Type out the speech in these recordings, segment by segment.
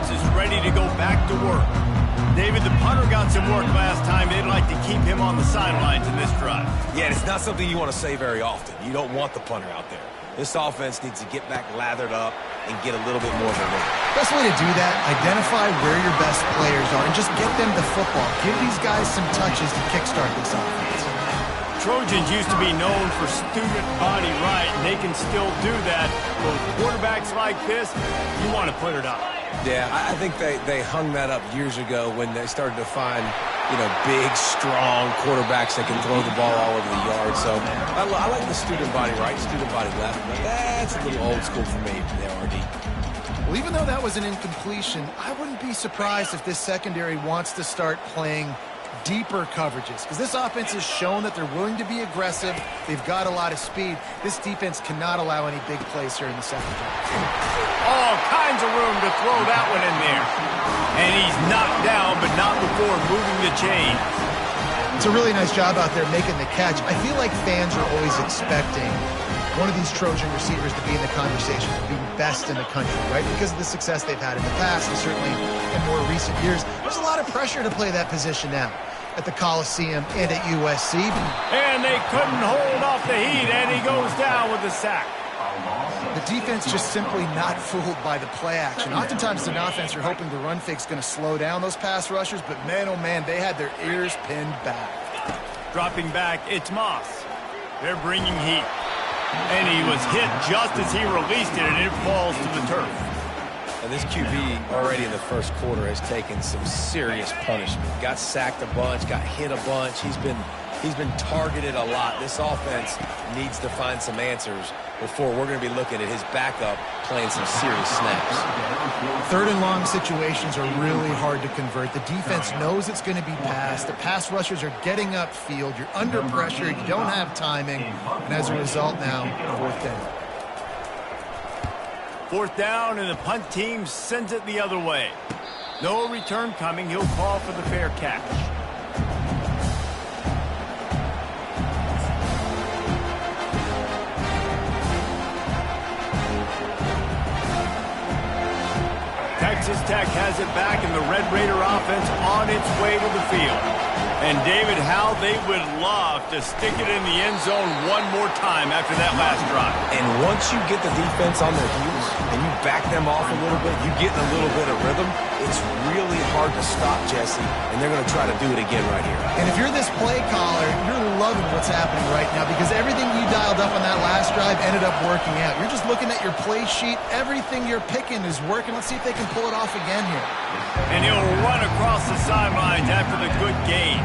offense is ready to go back to work. David, the punter got some work last time. They'd like to keep him on the sidelines in this drive. Yeah, it's not something you want to say very often. You don't want the punter out there. This offense needs to get back lathered up and get a little bit more momentum. Best way to do that, identify where your best players are and just get them the football. Give these guys some touches to kickstart this offense. Trojans used to be known for student body right, and they can still do that. But with quarterbacks like this, you want to put it up. Yeah, I think they hung that up years ago when they started to find, big, strong quarterbacks that can throw the ball all over the yard. So I like the student body right, student body left. But that's a little old school for me, the RD. Well, even though that was an incompletion, I wouldn't be surprised if this secondary wants to start playing deeper coverages, because this offense has shown that they're willing to be aggressive. They've got a lot of speed. This defense cannot allow any big plays here in the second half. All kinds of room to throw that one in there. And he's knocked down, but not before moving the chain. It's a really nice job out there making the catch. I feel like fans are always expecting one of these Trojan receivers to be in the conversation for being best in the country, right? Because of the success they've had in the past and certainly in more recent years. There's a lot of pressure to play that position now at the Coliseum and at USC. And they couldn't hold off the heat, and he goes down with the sack. The defense just simply not fooled by the play action. Oftentimes, as an offense, you're hoping the run fake's going to slow down those pass rushers, but man, oh man, they had their ears pinned back. Dropping back, it's Moss. They're bringing heat. And he was hit just as he released it, and it falls to the turf. And this QB already in the first quarter has taken some serious punishment. Got sacked a bunch, got hit a bunch. He's been targeted a lot. This offense needs to find some answers before we're going to be looking at his backup playing some serious snaps. Third and long situations are really hard to convert. The defense knows it's going to be passed. The pass rushers are getting upfield. You're under pressure. You don't have timing. And as a result now, fourth down. Fourth down, and the punt team sends it the other way. No return coming. He'll call for the fair catch. Texas Tech has it back, and the Red Raider offense on its way to the field. And David, how they would love to stick it in the end zone one more time after that last drive. And once you get the defense on their heels and you back them off a little bit, you get in a little bit of rhythm, it's really hard to stop, Jesse, and they're going to try to do it again right here. And if you're this play caller, you're loving what's happening right now because everything you dialed up on that last drive ended up working out. You're just looking at your play sheet. Everything you're picking is working. Let's see if they can pull it off again here. And he'll run across the sidelines after the good gain.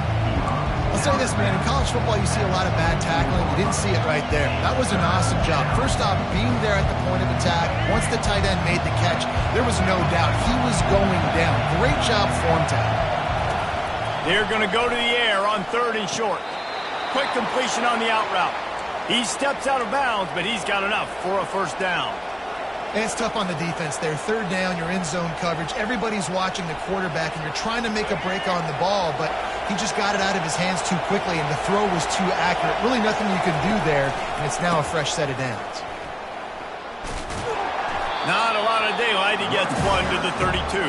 I'll say this, man. In college football, you see a lot of bad tackling. You didn't see it right there. That was an awesome job. First off, being there at the point of attack. Once the tight end made the catch, there was no doubt he was going down. Great job form tackle. They're going to go to the air on third and short. Quick completion on the out route. He steps out of bounds, but he's got enough for a first down. And it's tough on the defense there. Third down, you're in zone coverage. Everybody's watching the quarterback, and you're trying to make a break on the ball, but he just got it out of his hands too quickly, and the throw was too accurate. Really nothing you can do there, and it's now a fresh set of downs. Not a lot of daylight. He gets one to the 32.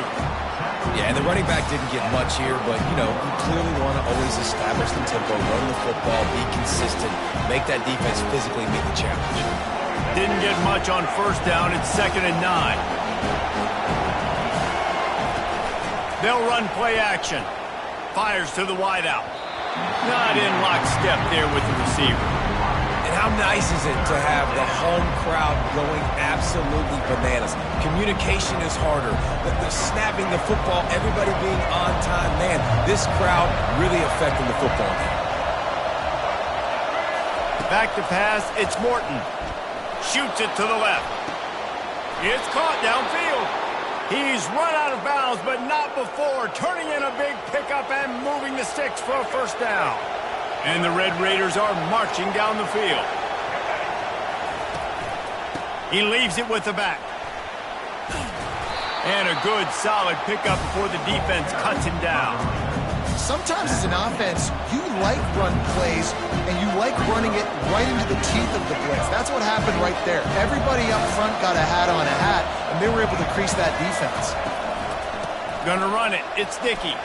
Yeah, and the running back didn't get much here, but, you clearly want to always establish the tempo, run the football, be consistent, make that defense physically meet the challenge. Didn't get much on first down. It's 2nd and 9. They'll run play action. Fires to the wideout. Not in lockstep there with the receiver. And how nice is it to have the home crowd going absolutely bananas? Communication is harder. The snapping the football, everybody being on time. Man, this crowd really affecting the football game. Back to pass. It's Morton. Shoots it to the left. It's caught downfield. He's run out of bounds, but not before turning in a big pickup and moving the sticks for a first down. And the Red Raiders are marching down the field. He leaves it with the back. And a good, solid pickup before the defense cuts him down. Sometimes as an offense, you like run plays, and you like running it right into the teeth of the blitz. That's what happened right there. Everybody up front got a hat on a hat, and they were able to crease that defense. Gonna run it. It's Dickey.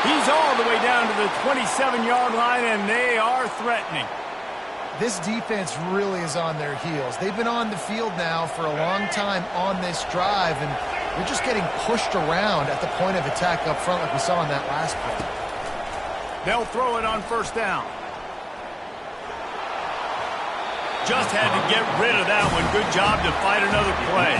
He's all the way down to the 27-yard line, and they are threatening. This defense really is on their heels. They've been on the field now for a long time on this drive, and they're just getting pushed around at the point of attack up front like we saw in that last play. They'll throw it on first down. Just had to get rid of that one. Good job to fight another play.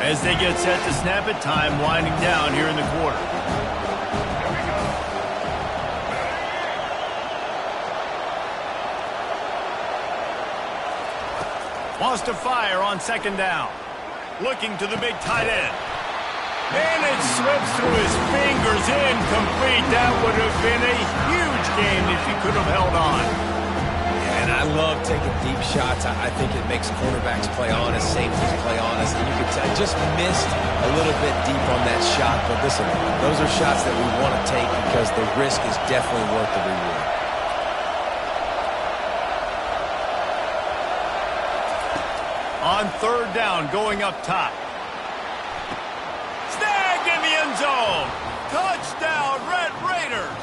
As they get set to snap it, time winding down here in the quarter. Wants to fire on second down. Looking to the big tight end. And it slips through his fingers, incomplete. That would have been a huge game if he could have held on. And I love taking deep shots. I think it makes cornerbacks play honest, safeties play honest. And you could tell, just missed a little bit deep on that shot. But listen, those are shots that we want to take because the risk is definitely worth the reward. On third down, going up top. Snagged in the end zone. Touchdown, Red Raiders.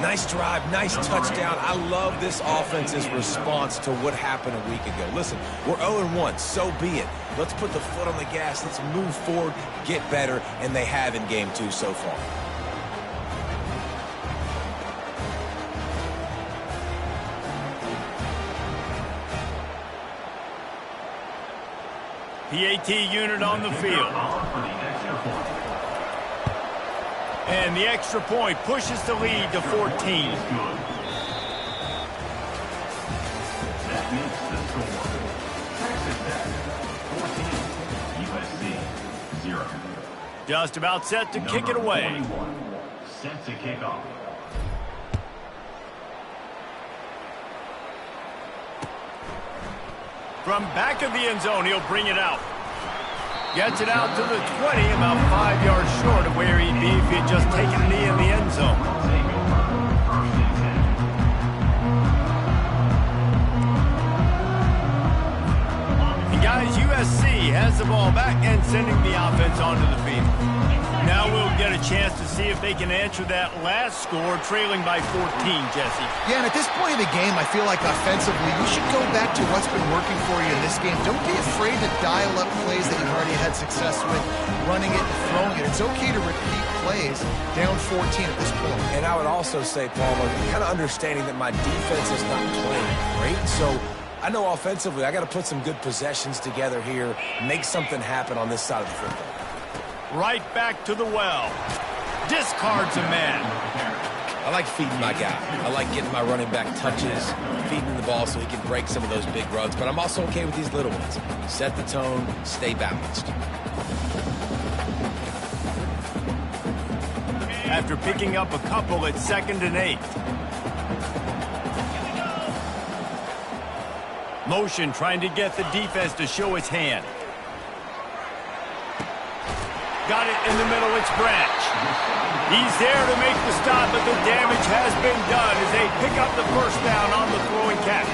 Nice drive, nice touchdown. I love this offense's response to what happened a week ago. Listen, we're 0-1, so be it. Let's put the foot on the gas. Let's move forward, get better, and they have in game 2 so far. PAT unit on the field. And the extra point pushes the lead to 14. That makes the score. Texas Tech 14, USC 0. Just about set to kick it away. 21, set to kick off. From back of the end zone, he'll bring it out. Gets it out to the 20, about 5 yards short of where he'd be if he had just taken a knee in the end zone. And guys, USC has the ball back and sending the offense onto the field. Now we'll get a chance to see if they can answer that last score, trailing by 14, Jesse. Yeah, and at this point in the game, I feel like offensively, you should go back to what's been working for you in this game. Don't be afraid to dial up plays that you've already had success with, running it and throwing it. It's okay to repeat plays down 14 at this point. And I would also say, Paul, kind of understanding that my defense is not playing great, so I know offensively I got to put some good possessions together here, make something happen on this side of the football. Right back to the well. Discards a man. I like feeding my guy. I like getting my running back touches, feeding him the ball so he can break some of those big runs. But I'm also okay with these little ones. Set the tone, stay balanced. After picking up a couple at 2nd and 8. Motion trying to get the defense to show its hand. Got it in the middle, it's Branch. He's there to make the stop, but the damage has been done as they pick up the first down on the throwing catch.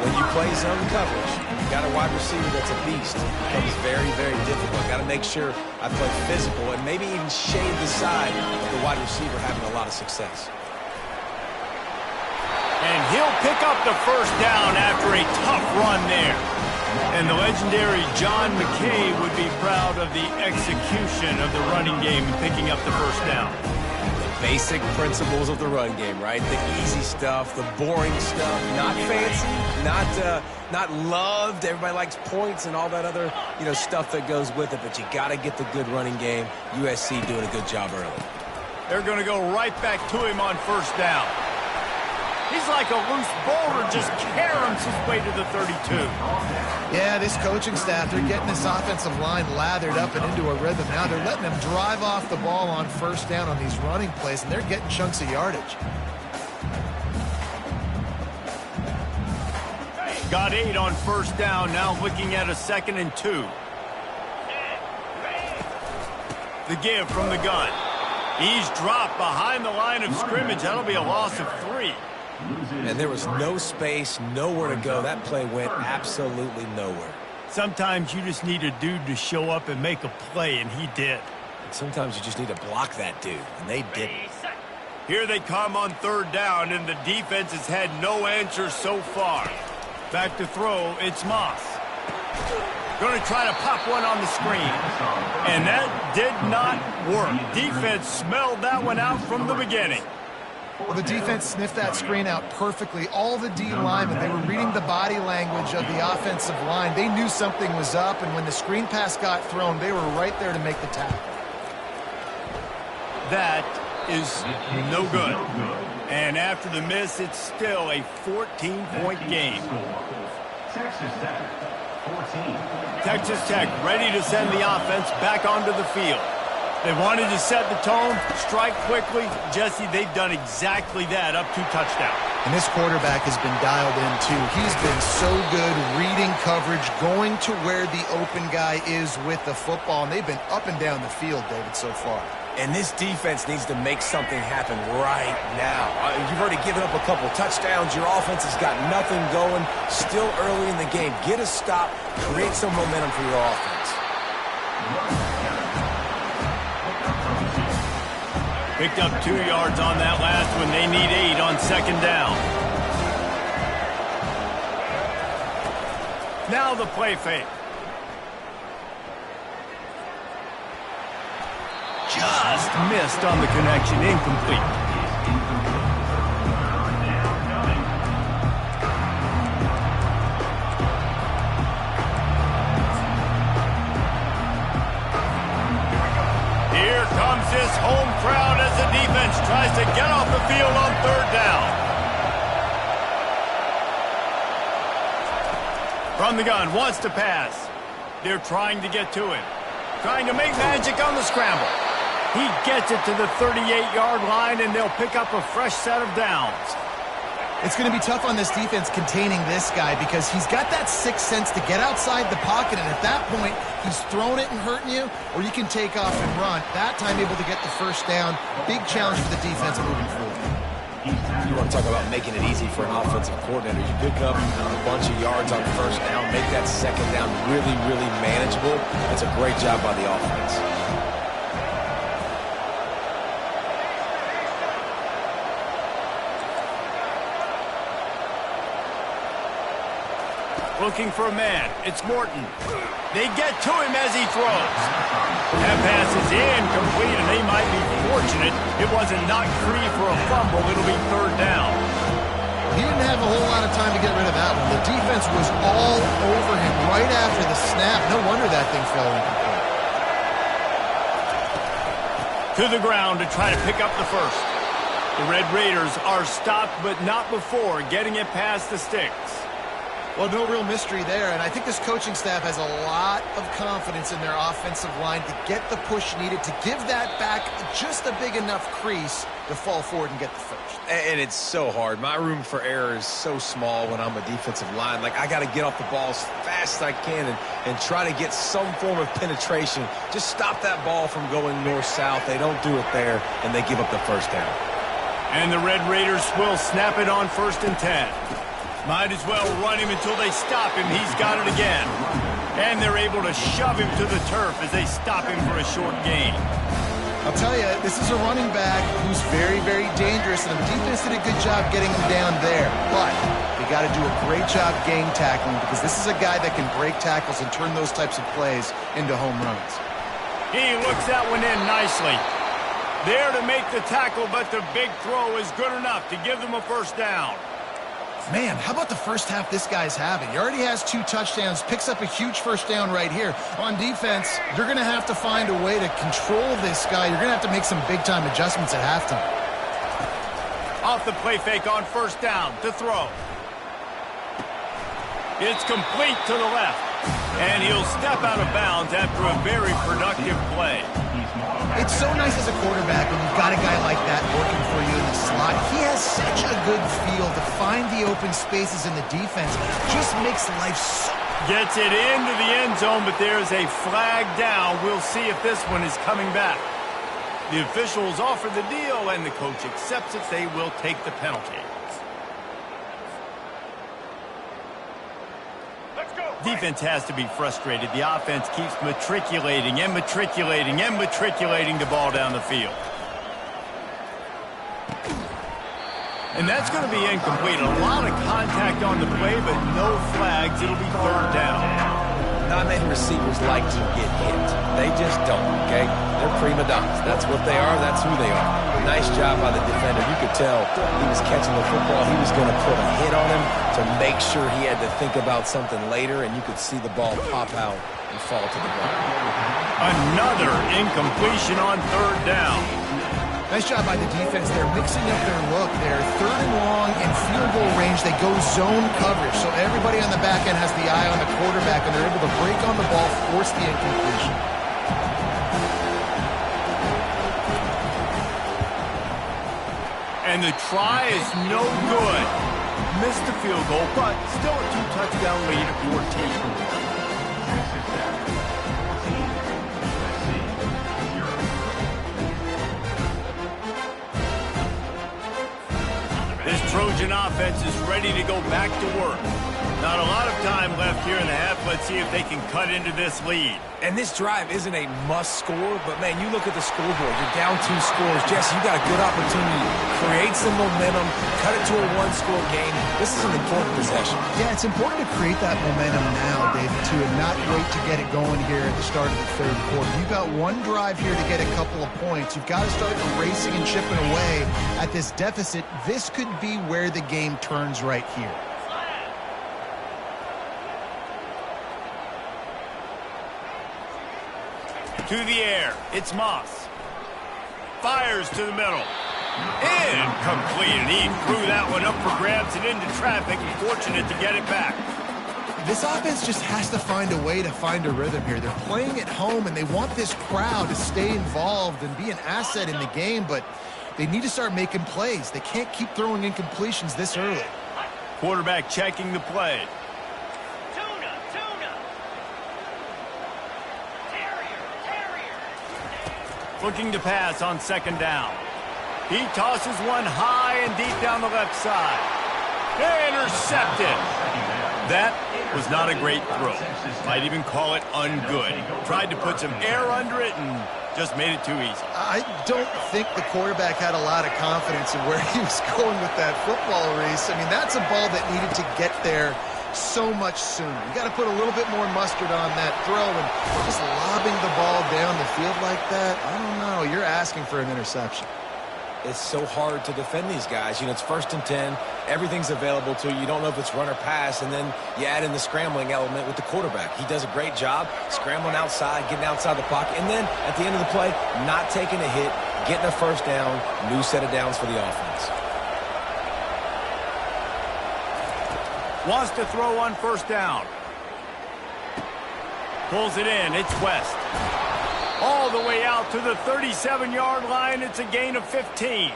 When you play zone coverage, you got a wide receiver that's a beast. It becomes very, very difficult. Got to make sure I play physical and maybe even shade the side of the wide receiver having a lot of success. And he'll pick up the first down after a tough run there. And the legendary John McKay would be proud of the execution of the running game and picking up the first down. The basic principles of the run game, right? The easy stuff, the boring stuff, not fancy, not loved. Everybody likes points and all that other, stuff that goes with it. But you got to get the good running game. USC doing a good job early. They're going to go right back to him on first down. He's like a loose boulder, just caroms his way to the 32. Yeah, this coaching staff, they're getting this offensive line lathered up and into a rhythm. Now they're letting them drive off the ball on first down on these running plays, and they're getting chunks of yardage. Got 8 on first down, now looking at a 2nd and 2. The give from the gun. He's dropped behind the line of scrimmage. That'll be a loss of 3. And there was no space, nowhere to go. That play went absolutely nowhere. Sometimes you just need a dude to show up and make a play, and he did. And sometimes you just need to block that dude, and they didn't. Here they come on 3rd down, and the defense has had no answers so far. Back to throw, it's Moss. Going to try to pop one on the screen. And that did not work. Defense smelled that one out from the beginning. Well, the defense sniffed that screen out perfectly. All the D linemen, they were reading the body language of the offensive line. They knew something was up, and when the screen pass got thrown, they were right there to make the tackle. That is no good. And after the miss, it's still a 14-point game. Texas Tech, 14. Texas Tech ready to send the offense back onto the field. They wanted to set the tone, strike quickly. Jesse, they've done exactly that up to touchdown. And this quarterback has been dialed in, too. He's been so good reading coverage, going to where the open guy is with the football. And they've been up and down the field, David, so far. And this defense needs to make something happen right now. You've already given up a couple touchdowns. Your offense has got nothing going. Still early in the game. Get a stop. Create some momentum for your offense. Picked up 2 yards on that last one. They need 8 on 2nd down. Now the play fake. Just missed on the connection. Incomplete. Here comes this home crowd as the defense tries to get off the field on 3rd down. From the gun, wants to pass. They're trying to get to him. Trying to make magic on the scramble. He gets it to the 38-yard line, and they'll pick up a fresh set of downs. It's going to be tough on this defense containing this guy because he's got that sixth sense to get outside the pocket, and at that point, he's throwing it and hurting you, or you can take off and run. That time able to get the first down. Big challenge for the defense moving forward. You want to talk about making it easy for an offensive coordinator. You pick up a bunch of yards on 1st down, make that 2nd down really, really manageable. That's a great job by the offense. Looking for a man. It's Morton. They get to him as he throws. That pass is incomplete, and they might be fortunate it wasn't knocked free for a fumble. It'll be 3rd down. He didn't have a whole lot of time to get rid of that one. The defense was all over him right after the snap. No wonder that thing fell incomplete. To the ground to try to pick up the first. The Red Raiders are stopped, but not before getting it past the sticks. Well, no real mystery there, and I think this coaching staff has a lot of confidence in their offensive line to get the push needed, to give that back just a big enough crease to fall forward and get the first. And it's so hard. My room for error is so small when I'm a defensive line. Like, I got to get off the ball as fast as I can and try to get some form of penetration. Just stop that ball from going north-south. They don't do it there, and they give up the first down. And the Red Raiders will snap it on 1st and 10. Might as well run him until they stop him. He's got it again. And they're able to shove him to the turf as they stop him for a short gain. I'll tell you, this is a running back who's very, very dangerous, and the defense did a good job getting him down there. But they got to do a great job game tackling because this is a guy that can break tackles and turn those types of plays into home runs. He looks that one in nicely. There to make the tackle, but the big throw is good enough to give them a first down. Man, how about the first half this guy's having? He already has 2 touchdowns, picks up a huge first down right here. On defense, you're going to have to find a way to control this guy. You're going to have to make some big-time adjustments at halftime. Off the play fake on 1st down to throw. It's complete to the left. And he'll step out of bounds after a very productive play. It's so nice as a quarterback when you've got a guy like that working for you in the slot. He has such a good feel to find the open spaces in the defense. Just makes life so Gets it into the end zone, but there's a flag down. We'll see if this one is coming back. The officials offer the deal, and the coach accepts it. They will take the penalty. Defense has to be frustrated. The offense keeps matriculating and matriculating and matriculating the ball down the field. And that's going to be incomplete. A lot of contact on the play, but no flags. It'll be third down. Not many receivers like to get hit. They just don't, okay? They're prima donnas. That's what they are. That's who they are. Nice job by the defender. You could tell he was catching the football. He was going to put a hit on him to make sure he had to think about something later, and you could see the ball pop out and fall to the ground. Another incompletion on third down. Nice job by the defense. They're mixing up their look. They're third and long in field goal range. They go zone coverage. So everybody on the back end has the eye on the quarterback, and they're able to break on the ball, force the incompletion. And the try is no good. Missed the field goal, but still a 2-touchdown lead at 14. This Trojan offense is ready to go back to work. Not a lot of time left here in the half. Let's see if they can cut into this lead. And this drive isn't a must score, but, man, you look at the scoreboard. You're down 2 scores. Jesse, you got a good opportunity to create some momentum, cut it to a 1-score game. This is an important possession. Yeah, it's important to create that momentum now, David, too, and not wait to get it going here at the start of the third quarter. You've got one drive here to get a couple of points. You've got to start erasing and chipping away at this deficit. This could be where the game turns right here. To the air, it's Moss. Fires to the middle. Incomplete, and he threw that one up for grabs and into traffic. Fortunate to get it back. This offense just has to find a way to find a rhythm here. They're playing at home, and they want this crowd to stay involved and be an asset in the game, but they need to start making plays. They can't keep throwing incompletions this early. Quarterback checking the play. Looking to pass on second down. He tosses one high and deep down the left side. Intercepted. That was not a great throw. Might even call it ungood. Tried to put some air under it and just made it too easy. I don't think the quarterback had a lot of confidence in where he was going with that football, Reese. I mean, that's a ball that needed to get there so much sooner. You got to put a little bit more mustard on that throw, and just lobbing the ball down the field like that, I don't know. You're asking for an interception. It's so hard to defend these guys. You know, it's 1st and 10. Everything's available to you. You don't know if it's run or pass, and then you add in the scrambling element with the quarterback. He does a great job scrambling outside, getting outside the pocket, and then at the end of the play, not taking a hit, getting a first down, new set of downs for the offense. Wants to throw on first down. Pulls it in. It's West. All the way out to the 37-yard line. It's a gain of 15.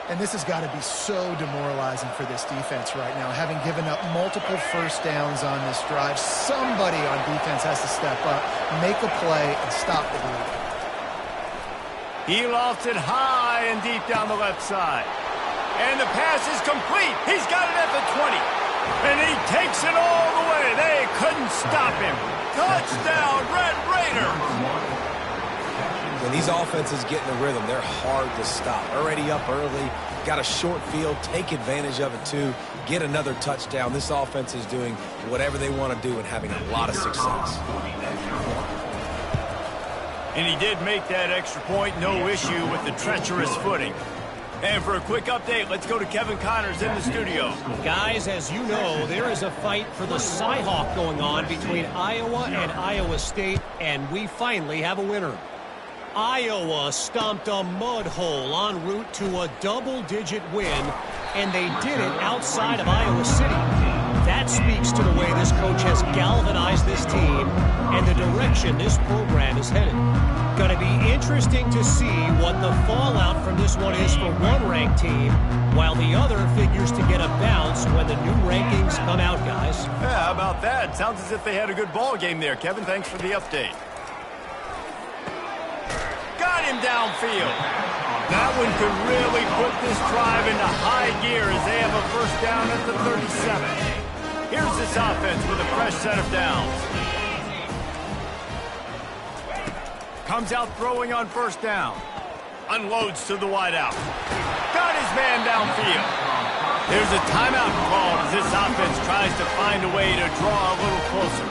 And this has got to be so demoralizing for this defense right now. Having given up multiple first downs on this drive, somebody on defense has to step up, make a play, and stop the bleeding. He lofts it high and deep down the left side. And the pass is complete. He's got it at the 20. And he takes it all the way. They couldn't stop him. Touchdown, Red Raiders. When these offenses get in a rhythm, they're hard to stop. Already up early, got a short field, take advantage of it too, get another touchdown. This offense is doing whatever they want to do and having a lot of success. And he did make that extra point, no issue with the treacherous footing. And for a quick update, let's go to Kevin Connors in the studio. Guys, as you know, there is a fight for the Cy-Hawk going on between Iowa and Iowa State, and we finally have a winner. Iowa stomped a mud hole en route to a double-digit win, and they did it outside of Iowa City. That speaks to the way this coach has galvanized this team and the direction this program is headed. Going to be interesting to see what the fallout from this one is for one ranked team, while the other figures to get a bounce when the new rankings come out, guys. Yeah, how about that? Sounds as if they had a good ball game there, Kevin. Thanks for the update. Got him downfield. That one could really put this drive into high gear as they have a first down at the 37. Here's this offense with a fresh set of downs. Comes out throwing on first down. Unloads to the wideout. Got his man downfield. There's a timeout called as this offense tries to find a way to draw a little closer.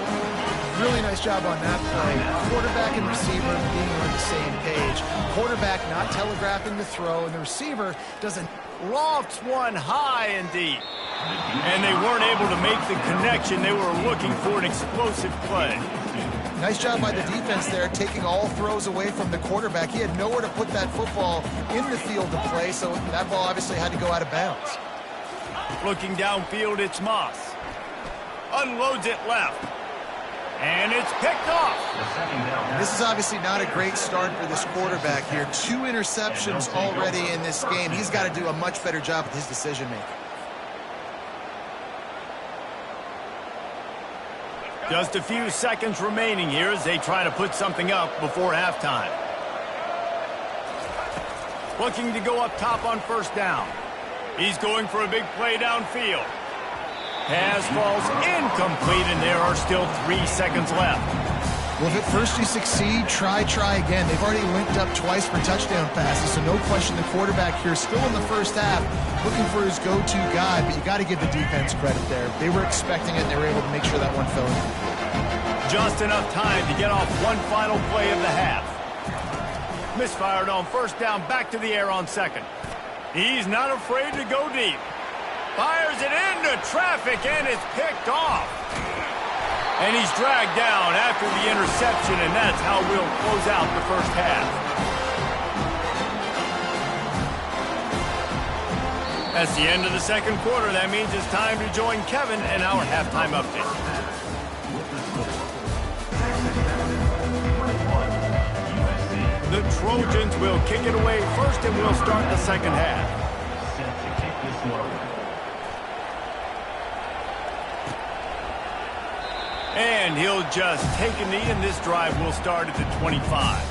Really nice job on that play. Quarterback and receiver being on the same page. Quarterback not telegraphing the throw, and the receiver doesn't. Lofts one high and deep. And they weren't able to make the connection. They were looking for an explosive play. Nice job by the defense there, taking all throws away from the quarterback. He had nowhere to put that football in the field to play, so that ball obviously had to go out of bounds. Looking downfield, it's Moss. Unloads it left. And it's picked off. This is obviously not a great start for this quarterback here. 2 interceptions already in this game. He's got to do a much better job with his decision-making. Just a few seconds remaining here as they try to put something up before halftime. Looking to go up top on first down. He's going for a big play downfield. Pass falls incomplete, and there are still 3 seconds left. Well, if at first you succeed, try again. They've already linked up twice for touchdown passes, so no question the quarterback here still in the first half looking for his go-to guy, but you got to give the defense credit there. They were expecting it, and they were able to make sure that one fell in. Just enough time to get off one final play of the half. Misfired on first down, back to the air on second. He's not afraid to go deep. Fires it into traffic, and it's picked off. And he's dragged down after the interception, and that's how we'll close out the first half. That's the end of the second quarter. That means it's time to join Kevin in our halftime update. The Trojans will kick it away first, and we'll start the second half. And he'll just take a knee, and this drive will start at the 25.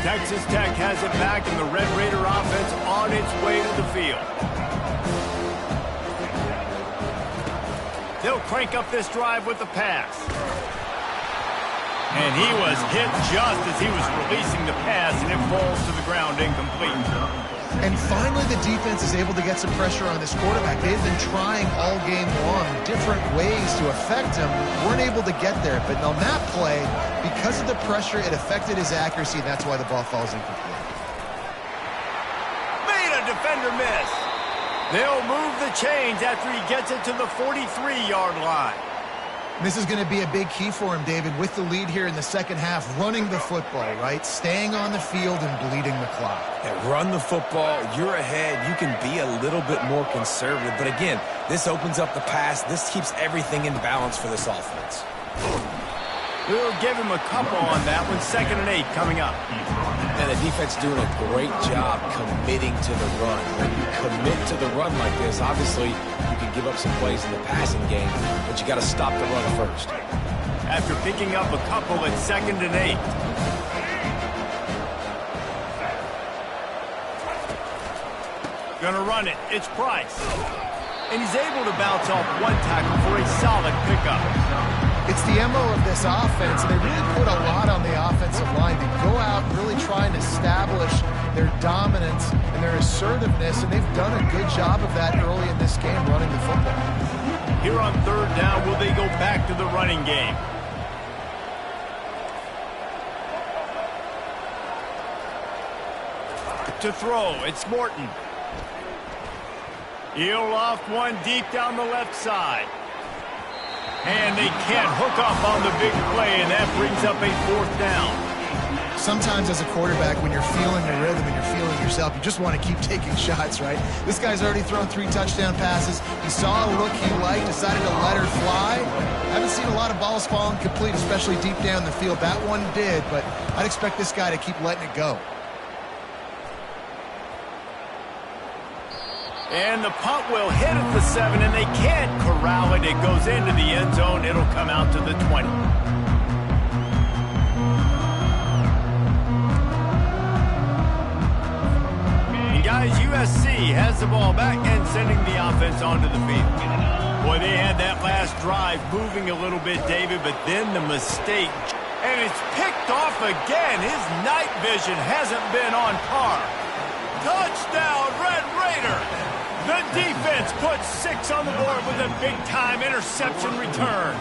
Texas Tech has it back, and the Red Raider offense on its way to the field. They'll crank up this drive with the pass. And he was hit just as he was releasing the pass, and it falls to the ground incomplete. And finally the defense is able to get some pressure on this quarterback. They've been trying all game long different ways to affect him. Weren't able to get there. But on that play, because of the pressure, it affected his accuracy, and that's why the ball falls incomplete. Made a defender miss. They'll move the chains after he gets it to the 43-yard line. This is going to be a big key for him, David, with the lead here in the second half, running the football, right? Staying on the field and bleeding the clock. Yeah, run the football. You're ahead. You can be a little bit more conservative. But again, this opens up the pass. This keeps everything in balance for this offense. We'll give him a couple on that one. 2nd and 8 coming up. And the defense doing a great job committing to the run. When you commit to the run like this, obviously you can give up some plays in the passing game, but you got to stop the run first. After picking up a couple at 2nd and 8. Gonna run it. It's Price. And he's able to bounce off one tackle for a solid pickup. It's the MO of this offense, and they really put a lot on the offensive line to go out and really try and establish their dominance and their assertiveness, and they've done a good job of that early in this game, running the football. Here on 3rd down, will they go back to the running game? To throw, it's Morton. He'll loft one deep down the left side. And they can't hook up on the big play, and that brings up a 4th down. sometimes as a quarterback, when you're feeling your rhythm and you're feeling yourself, you just want to keep taking shots, right? This guy's already thrown 3 touchdown passes. He saw a look he liked, decided to let her fly. Haven't seen a lot of balls fall incomplete, especially deep down the field. That one did, but I'd expect this guy to keep letting it go. And the punt will hit at the 7, and they can't corral it. It goes into the end zone. It'll come out to the 20. And guys, USC has the ball back and sending the offense onto the field. Boy, they had that last drive moving a little bit, David, but then the mistake. And it's picked off again. His night vision hasn't been on par. Touchdown, Red Raider! The defense puts 6 on the board with a big-time interception return.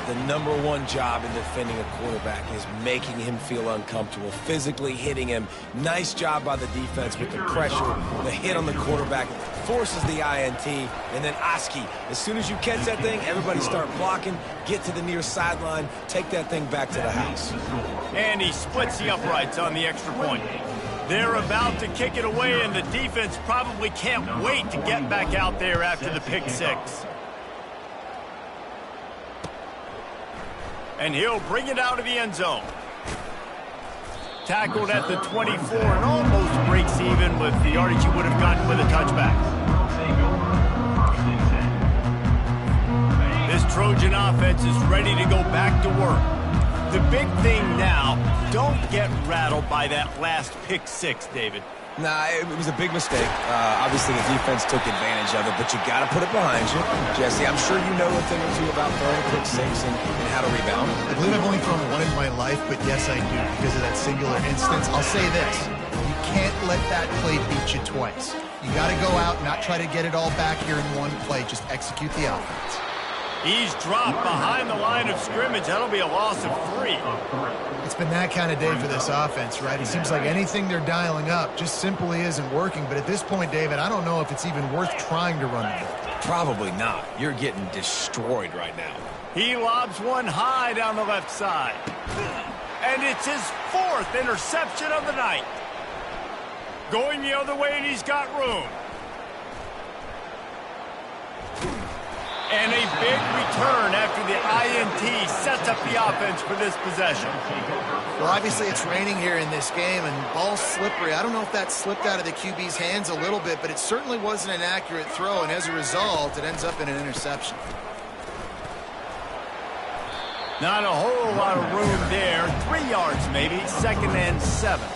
The #1 job in defending a quarterback is making him feel uncomfortable, physically hitting him. Nice job by the defense with the pressure, the hit on the quarterback, forces the INT, and then Oski. As soon as you catch that thing, everybody start blocking, get to the near sideline, take that thing back to the house. And he splits the uprights on the extra point. They're about to kick it away, and the defense probably can't wait to get back out there after the pick 6. And he'll bring it out of the end zone. Tackled at the 24 and almost breaks even with the yardage he would have gotten with a touchback. This Trojan offense is ready to go back to work. The big thing now, don't get rattled by that last pick 6, David. Nah, it was a big mistake. Obviously, the defense took advantage of it, but you got to put it behind you. Jesse, I'm sure you know a thing or two about throwing a pick 6 and how to rebound. I believe I've only thrown 1 in my life, but yes, I do because of that singular instance. I'll say this. You can't let that play beat you twice. You got to go out, not try to get it all back here in one play. Just execute the offense. He's dropped behind the line of scrimmage. That'll be a loss of 3. It's been that kind of day for this offense, right? It seems like anything they're dialing up just simply isn't working. But at this point, David, I don't know if it's even worth trying to run the ball. Probably not. You're getting destroyed right now. He lobs one high down the left side. And it's his 4th interception of the night. Going the other way, and he's got room. And a big return after the INT sets up the offense for this possession. Well, obviously it's raining here in this game, and ball's slippery. I don't know if that slipped out of the QB's hands a little bit, but it certainly wasn't an accurate throw, and as a result, it ends up in an interception. Not a whole lot of room there. 3 yards maybe, 2nd and 7.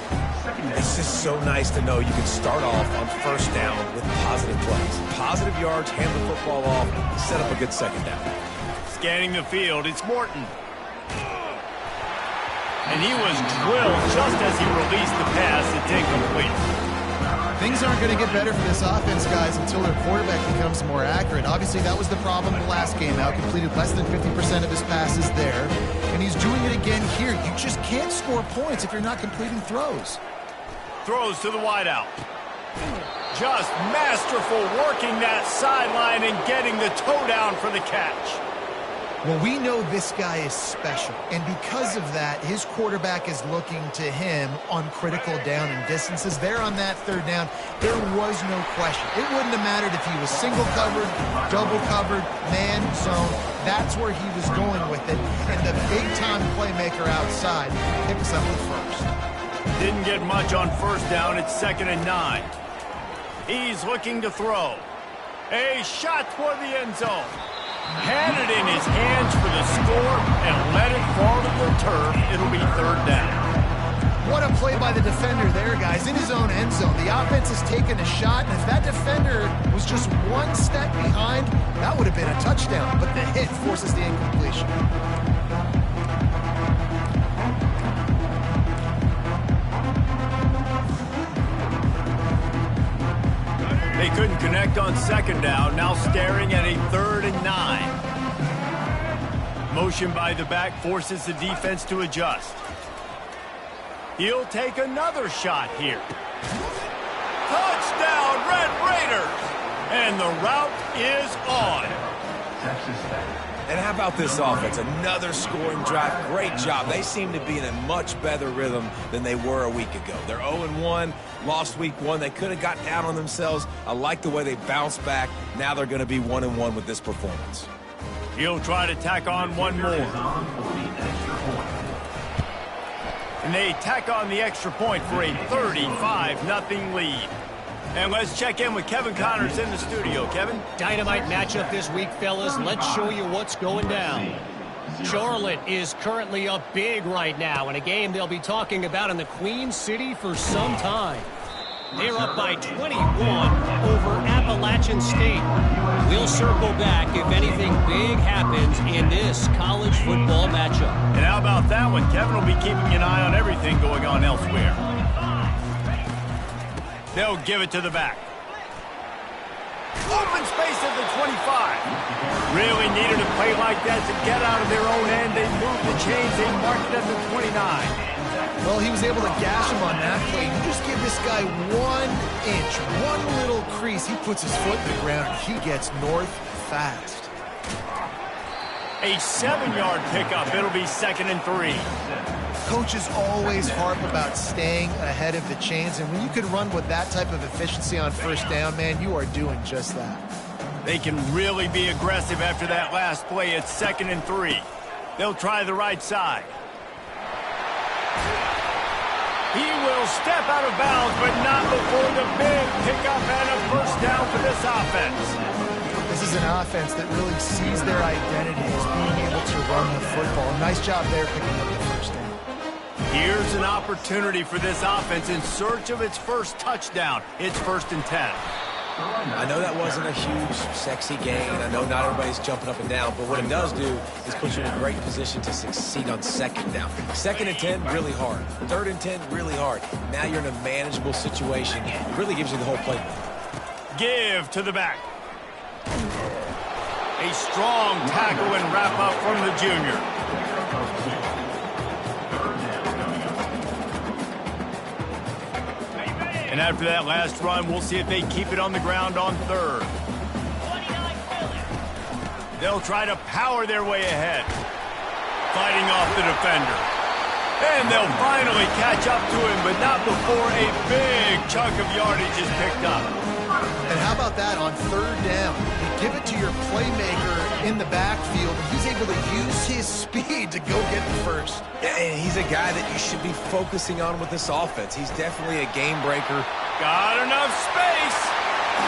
It's just so nice to know you can start off on 1st down with positive plays. Positive yards, hand the football off, set up a good 2nd down. Scanning the field, it's Morton. And he was drilled just as he released the pass. It's incomplete. Things aren't going to get better for this offense, guys, until their quarterback becomes more accurate. Obviously, that was the problem in the last game out. Completed less than 50% of his passes there. And he's doing it again here. You just can't score points if you're not completing throws. Throws to the wideout. Just masterful working that sideline and getting the toe down for the catch. Well, we know this guy is special, and because of that, his quarterback is looking to him on critical down and distances. There on that 3rd down, there was no question. It wouldn't have mattered if he was single covered, double covered, man, zone. That's where he was going with it, and the big-time playmaker outside picks up the 1st. Didn't get much on 1st down. It's 2nd and 9. He's looking to throw. A shot toward the end zone. Had it in his hands for the score and let it fall to the turf. It'll be 3rd down. What a play by the defender there, guys. In his own end zone. The offense has taken a shot, and if that defender was just 1 step behind, that would have been a touchdown. But the hit forces the incompletion. They couldn't connect on 2nd down. Now staring at a 3rd and 9. Motion by the back forces the defense to adjust. He'll take another shot here. Touchdown, Red Raiders! And the route is on. And how about this offense? Another scoring drive. Great job. They seem to be in a much better rhythm than they were a week ago. They're 0-1, lost week 1. They could have got down on themselves. I like the way they bounced back. Now they're going to be 1-1 with this performance. He'll try to tack on one more. And they tack on the extra point for a 35-0 lead. And let's check in with Kevin Connors in the studio. Kevin? Dynamite matchup this week, fellas. Let's show you what's going down. Charlotte is currently up big right now in a game they'll be talking about in the Queen City for some time. They're up by 21 over Appalachian State. We'll circle back if anything big happens in this college football matchup. And how about that one? Kevin will be keeping an eye on everything going on elsewhere. They'll give it to the back. Open space at the 25. Really needed a play like that to get out of their own end. They moved the chains. They marked it at the 29. Well, he was able to gash him on that play. You just give this guy 1 inch, one little crease. He puts his foot in the ground, and he gets north fast. A 7-yard pickup. It'll be 2nd and 3. Coaches always harp about staying ahead of the chains, and when you can run with that type of efficiency on first down, man, you are doing just that. They can really be aggressive after that last play. It's 2nd and 3. They'll try the right side. He will step out of bounds, but not before the big pickup and a first down for this offense. This is an offense that really sees their identity as being able to run the football. Nice job there picking up the first down. Here's an opportunity for this offense in search of its first touchdown. It's 1st and 10. I know that wasn't a huge, sexy gain. I know not everybody's jumping up and down, but what it does do is put you in a great position to succeed on 2nd down. 2nd and 10, really hard. 3rd and 10, really hard. Now you're in a manageable situation. It really gives you the whole playbook. Give to the back. A strong tackle and wrap up from the junior. And after that last run, we'll see if they keep it on the ground on 3rd. They'll try to power their way ahead. Fighting off the defender. And they'll finally catch up to him, but not before a big chunk of yardage is picked up. And how about that on 3rd down? You give it to your playmaker in the backfield, and he's able to use his speed to go get the first. And he's a guy that you should be focusing on with this offense. He's definitely a game breaker. Got enough space.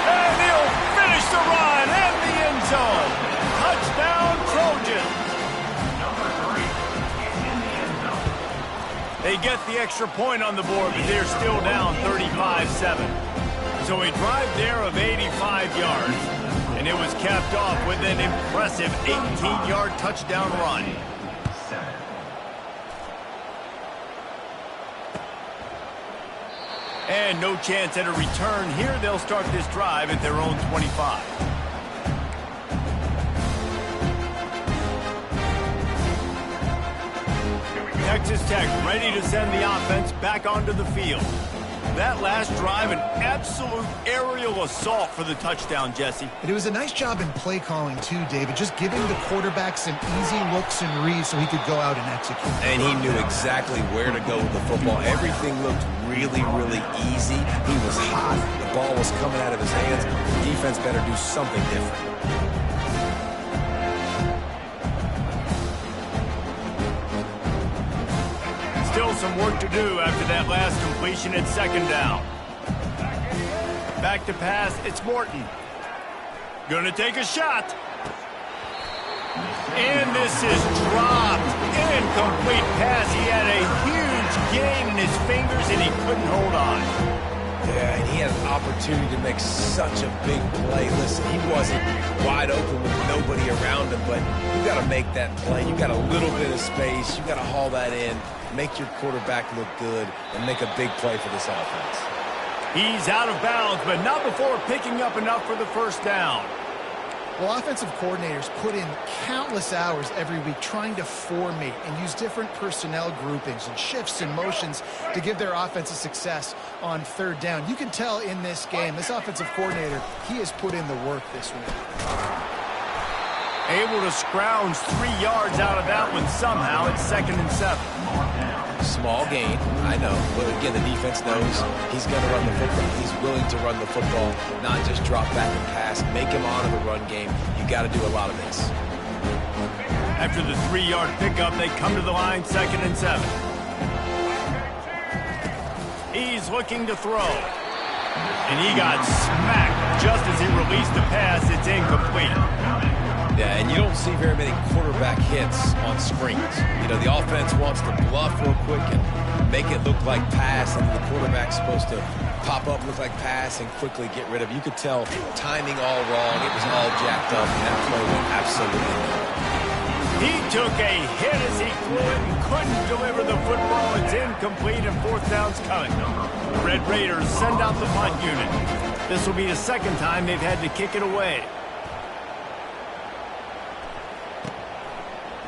And he'll finish the run in the end zone. Touchdown, Trojans. They get the extra point on the board, but they're still down 35-7. So a drive there of 85 yards. And it was capped off with an impressive 18-yard touchdown run. And no chance at a return here. They'll start this drive at their own 25. Texas Tech ready to send the offense back onto the field. That last drive, an absolute aerial assault for the touchdown, Jesse. And it was a nice job in play calling, too, David. Just giving the quarterback some easy looks and reads so he could go out and execute. And he knew exactly where to go with the football. Everything looked really, really easy. He was hot. The ball was coming out of his hands. The defense better do something different. Still some work to do after that last completion at 2nd down. Back to pass, it's Morton. Gonna take a shot. And this is dropped. Incomplete pass. He had a huge gain in his fingers and he couldn't hold on. Yeah, and he had an opportunity to make such a big play. Listen, he wasn't wide open with nobody around him, but you got to make that play. You got a little bit of space. You got to haul that in, make your quarterback look good, and make a big play for this offense. He's out of bounds, but not before picking up enough for the first down. Well, offensive coordinators put in countless hours every week trying to formate and use different personnel groupings and shifts and motions to give their offensive success on 3rd down. You can tell in this game, this offensive coordinator, he has put in the work this week. Able to scrounge 3 yards out of that one somehow. It's 2nd and 7. Small gain, I know. But again, the defense knows he's going to run the football. He's willing to run the football, not just drop back and pass. Make him honor the run game. You got to do a lot of this. After the 3-yard pickup, they come to the line, 2nd and 7. He's looking to throw. And he got smacked just as he released the pass. It's incomplete. Yeah, and you don't see very many quarterback hits on screens. You know, the offense wants to bluff real quick and make it look like pass, and the quarterback's supposed to pop up, look like pass, and quickly get rid of it. You could tell timing all wrong. It was all jacked up, and that play went absolutely nowhere. He took a hit as he threw it and couldn't deliver the football. It's incomplete, and 4th down's coming. The Red Raiders send out the punt unit. This will be the 2nd time they've had to kick it away.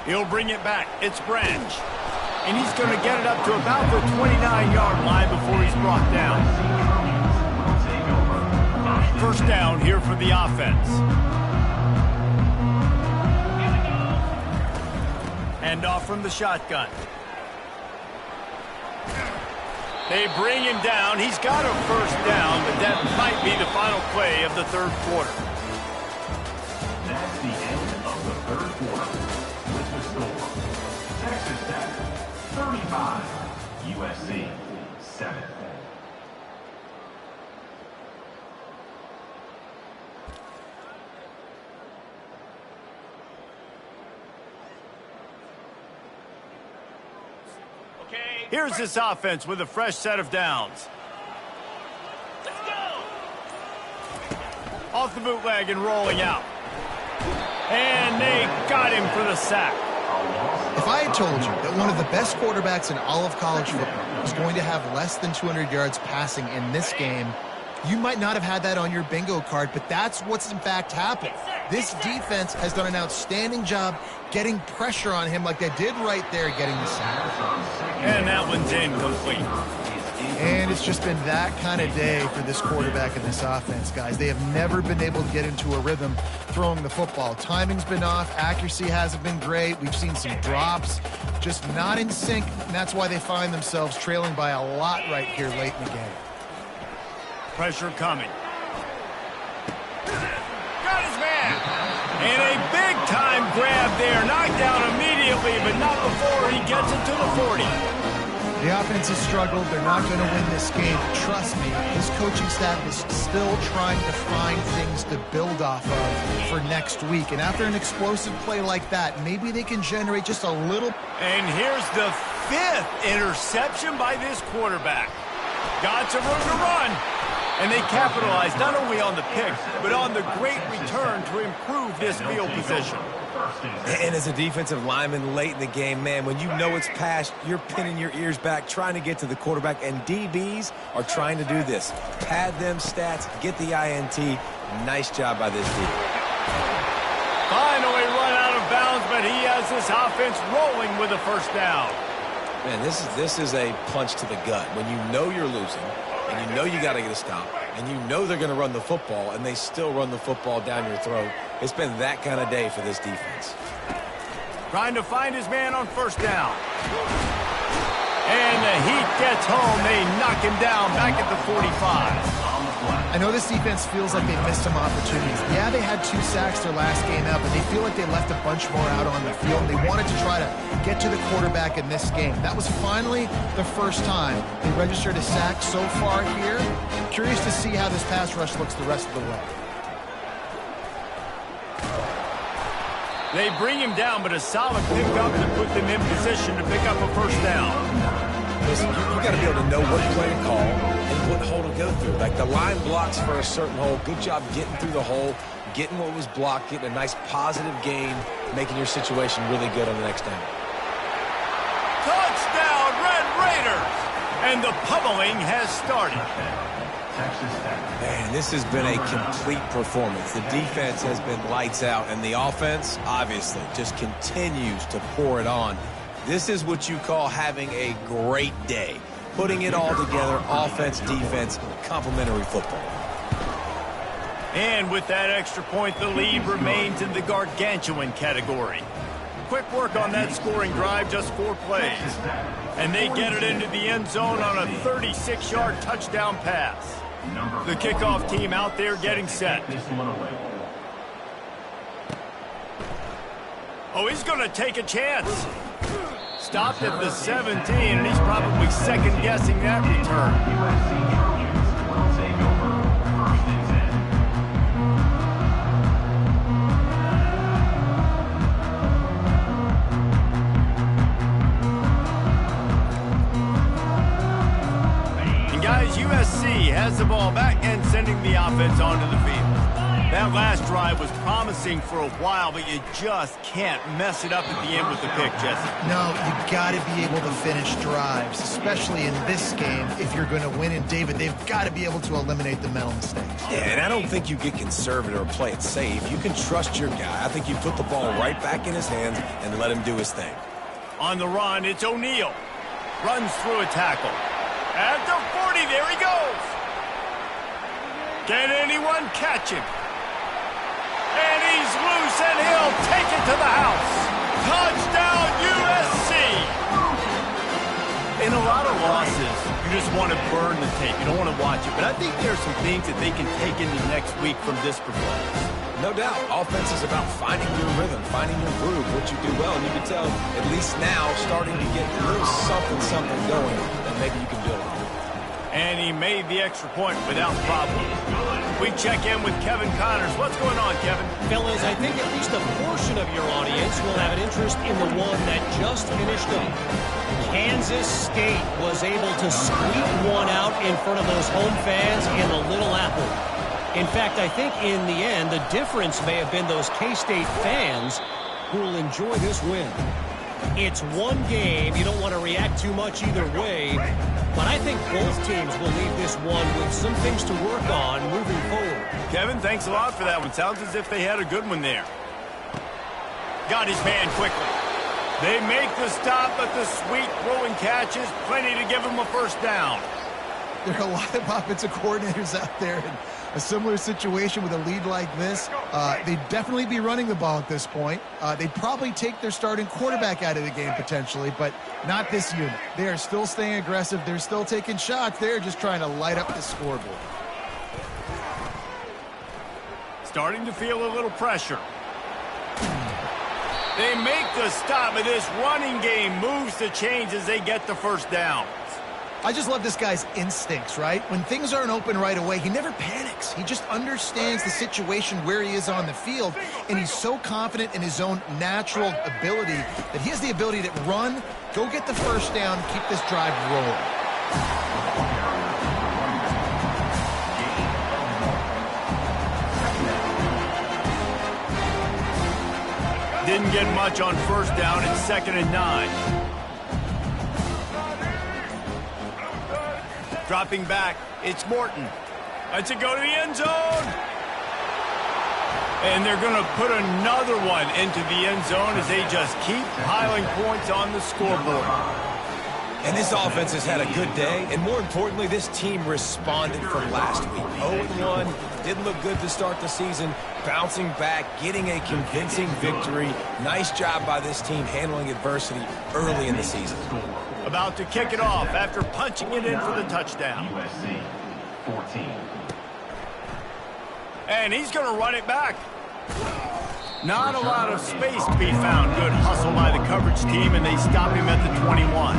He'll bring it back. It's Branch. And he's going to get it up to about the 29-yard line before he's brought down. 1st down here for the offense. Hand off from the shotgun. They bring him down. He's got a 1st down, but that might be the final play of the 3rd quarter. That's the end of the 3rd quarter. With the score, Texas Tech 35, USC 7. Here's this offense with a fresh set of downs. Let's go! Off the bootleg and rolling out. And they got him for the sack. If I had told you that one of the best quarterbacks in all of college football was going to have less than 200 yards passing in this game, you might not have had that on your bingo card, but that's what's in fact happened. This defense has done an outstanding job getting pressure on him like they did right there, getting the sack. And that one's incomplete. And it's just been that kind of day for this quarterback and this offense, guys. They have never been able to get into a rhythm throwing the football. Timing's been off. Accuracy hasn't been great. We've seen some drops, just not in sync. And that's why they find themselves trailing by a lot right here late in the game. Pressure coming. Got his man. And a big-time grab there. Knocked down immediately, but not before he gets it to the 40. The offense has struggled. They're not going to win this game. Trust me, this coaching staff is still trying to find things to build off of for next week. And after an explosive play like that, maybe they can generate just a little. And here's the 5th interception by this quarterback. Got some room to run. And they capitalized not only on the pick, but on the great return to improve this field position. And as a defensive lineman late in the game, man, when you know it's past, you're pinning your ears back, trying to get to the quarterback, and DBs are trying to do this. Pad them stats, get the INT. Nice job by this D. Finally run out of bounds, but he has this offense rolling with a 1st down. Man, this is a punch to the gut. When you know you're losing, and you know you got to get a stop, and you know they're going to run the football, and they still run the football down your throat. It's been that kind of day for this defense. Trying to find his man on 1st down. And the heat gets home. They knock him down back at the 45. I know this defense feels like they missed some opportunities. Yeah, they had 2 sacks their last game out, but they feel like they left a bunch more out on the field. They wanted to try to get to the quarterback in this game. That was finally the first time they registered a sack so far here. Curious to see how this pass rush looks the rest of the way. They bring him down, but a solid pickup to put them in position to pick up a 1st down. Listen, you got to be able to know what play to call and what hole to go through. Like the line blocks for a certain hole. Good job getting through the hole, getting what was blocked, getting a nice positive gain, making your situation really good on the next down. Touchdown, Red Raiders! And the pummeling has started. Man, this has been a complete performance. The defense has been lights out, and the offense, obviously, just continues to pour it on. This is what you call having a great day. Putting it all together, offense, defense, complementary football. And with that extra point, the lead remains in the gargantuan category. Quick work on that scoring drive, just 4 plays. And they get it into the end zone on a 36-yard touchdown pass. The kickoff team out there getting set. Oh, he's going to take a chance. Stopped at the 17, and he's probably second-guessing that return. And guys, USC has the ball back and sending the offense onto the field. That last drive was promising for a while, but you just can't mess it up at the end with the pick, Jesse. No, you got to be able to finish drives, especially in this game if you're going to win. And, David, they've got to be able to eliminate the mental mistakes. Yeah, and I don't think you get conservative or play it safe. You can trust your guy. I think you put the ball right back in his hands and let him do his thing. On the run, it's O'Neal. Runs through a tackle. At the 40, there he goes. Can anyone catch him? And he's loose, and he'll take it to the house. Touchdown, USC! In a lot of losses, you just want to burn the tape. You don't want to watch it. But I think there are some things that they can take into next week from this performance. No doubt. Offense is about finding your rhythm, finding your groove, what you do well. And you can tell, at least now, starting to get a little something going that maybe you can build on. And he made the extra point without problem. We check in with Kevin Connors. What's going on, Kevin? Fellas, I think at least a portion of your audience will have an interest in the one that just finished up. Kansas State was able to squeak one out in front of those home fans in the Little Apple. In fact, I think in the end, the difference may have been those K-State fans who will enjoy this win. It's one game. You don't want to react too much either way. But I think both teams will leave this one with some things to work on moving forward. Kevin, thanks a lot for that one. Sounds as if they had a good one there. Got his man quickly. They make the stop, but the sweet throwing catch is plenty to give him a first down. There are a lot of offensive coordinators out there in a similar situation with a lead like this. They'd definitely be running the ball at this point. They'd probably take their starting quarterback out of the game potentially, but not this unit. They are still staying aggressive. They're still taking shots. They're just trying to light up the scoreboard. Starting to feel a little pressure. They make the stop, but this running game moves the chains as they get the first down. I just love this guy's instincts, right? When things aren't open right away, he never panics. He just understands the situation where he is on the field, and he's so confident in his own natural ability that he has the ability to run, go get the first down, keep this drive rolling. Didn't get much on first down. It's 2nd and 9. Dropping back, it's Morton. Lets it go to the end zone. And they're going to put another one into the end zone as they just keep piling points on the scoreboard. And this offense has had a good day, and more importantly, this team responded from last week. 0-1, didn't look good to start the season, bouncing back, getting a convincing victory. Nice job by this team handling adversity early in the season. About to kick it off after punching it in for the touchdown. USC 14. And he's going to run it back. Not a lot of space to be found. Good hustle by the coverage team, and they stop him at the 21.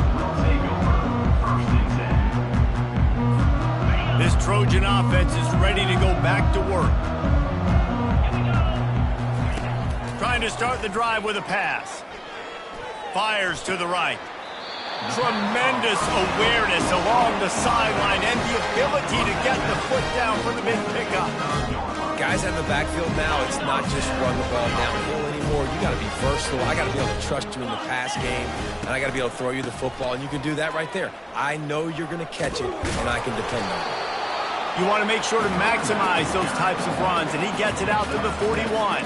This Trojan offense is ready to go back to work. Trying to start the drive with a pass. Fires to the right. Tremendous awareness along the sideline and the ability to get the foot down for the big pickup. Guys in the backfield now, it's not just run the ball downhill anymore. You got to be versatile. I got to be able to trust you in the pass game, and I got to be able to throw you the football, and you can do that right there. I know you're going to catch it, and I can depend on it. You want to make sure to maximize those types of runs, and he gets it out to the 41.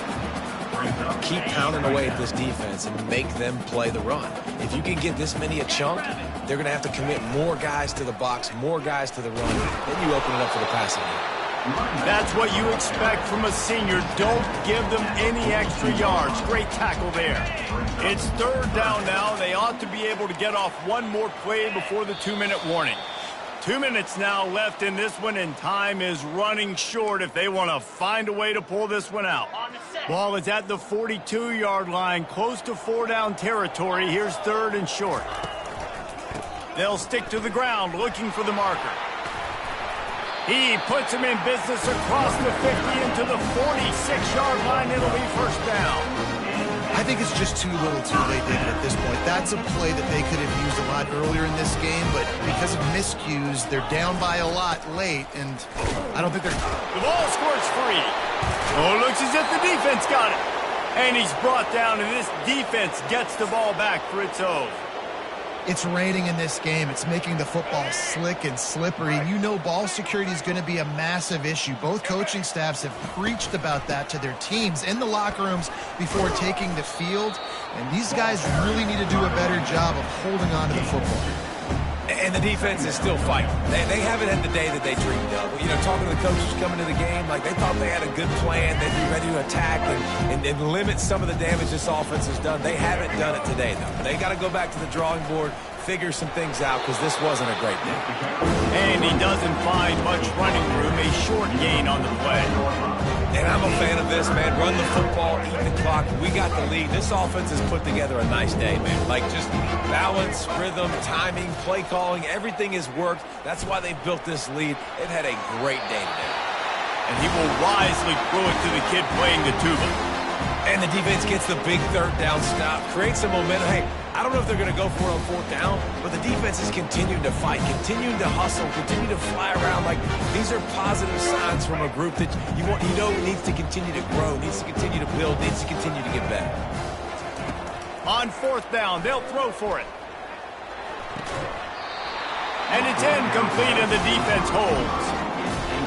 Keep pounding away at this defense and make them play the run. If you can get this many a chunk, they're going to have to commit more guys to the box, more guys to the run. Then you open it up for the passing game. That's what you expect from a senior. Don't give them any extra yards. Great tackle there. It's third down now. They ought to be able to get off one more play before the 2-minute warning. 2 minutes now left in this one, and time is running short if they want to find a way to pull this one out. Ball is at the 42-yard line, close to 4-down territory. Here's third and short. They'll stick to the ground looking for the marker. He puts him in business across the 50 into the 46-yard line. It'll be first down. I think it's just too little too late, David, at this point. That's a play that they could have used a lot earlier in this game, but because of miscues, they're down by a lot late, and I don't think they're... The ball squirts free. Oh, it looks as if the defense got it. And he's brought down, and this defense gets the ball back for its own. It's raining in this game. It's making the football slick and slippery. You know ball security is going to be a massive issue. Both coaching staffs have preached about that to their teams in the locker rooms before taking the field. And these guys really need to do a better job of holding on to the football. And the defense is still fighting. They haven't had the day that they dreamed of. You know, talking to the coaches coming to the game, like they thought they had a good plan. They'd be ready to attack and limit some of the damage this offense has done. They haven't done it today, though. They got to go back to the drawing board, figure some things out, because this wasn't a great day. And he doesn't find much running room. A short gain on the play. And I'm a fan of this, man. Run the football, eat the clock. We got the lead. This offense has put together a nice day, man. Like just balance, rhythm, timing, play calling, everything has worked. That's why they built this lead. They've had a great day today. And he will wisely throw it to the kid playing the tuba. And the defense gets the big third down stop, creates some momentum. Hey, I don't know if they're going to go for it on fourth down, but the defense is continuing to fight, continuing to hustle, continue to fly around. Like these are positive signs from a group that you know needs to continue to grow, needs to continue to build, needs to continue to get better. On fourth down, they'll throw for it. And it's incomplete, and the defense holds.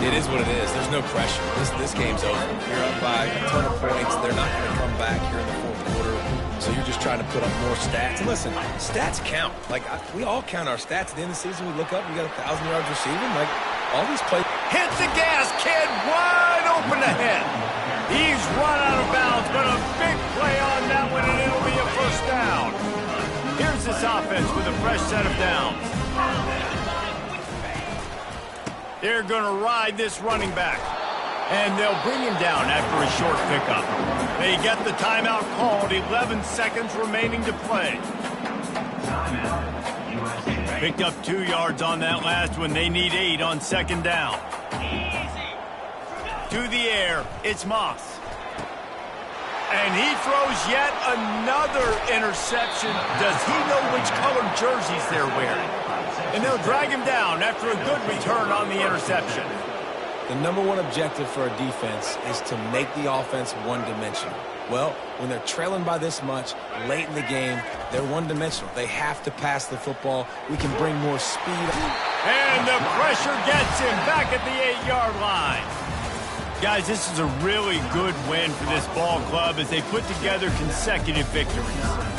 It is what it is. There's no pressure. This game's over. You're up by a ton of points. They're not going to come back here in the fourth quarter. So you're just trying to put up more stats. And listen, stats count. Like, we all count our stats. At the end of the season, we look up, we got 1,000 yards receiving. Like, all these plays. Hit the gas, kid. Wide open ahead. He's run out of bounds, but a big play on that one, and it'll be a first down. Here's this offense with a fresh set of downs. They're going to ride this running back. And they'll bring him down after a short pickup. They get the timeout called. 11 seconds remaining to play. Picked up 2 yards on that last one. They need 8 on second down. To the air, it's Moss. And he throws yet another interception. Does he know which colored jerseys they're wearing? And they'll drag him down after a good return on the interception. The number one objective for a defense is to make the offense one-dimensional. Well, when they're trailing by this much, late in the game, they're one-dimensional. They have to pass the football. We can bring more speed. And the pressure gets him back at the 8-yard line. Guys, this is a really good win for this ball club as they put together consecutive victories.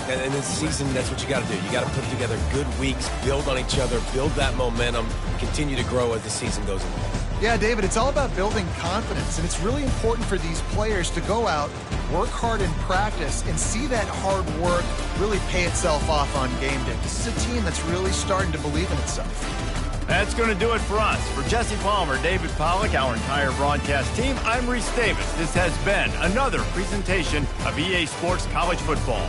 And in this season, that's what you got to do. You got to put together good weeks, build on each other, build that momentum, continue to grow as the season goes along. Yeah, David, it's all about building confidence, and it's really important for these players to go out, work hard in practice, and see that hard work really pay itself off on game day. This is a team that's really starting to believe in itself. That's going to do it for us. For Jesse Palmer, David Pollack, our entire broadcast team, I'm Reese Davis. This has been another presentation of EA Sports College Football.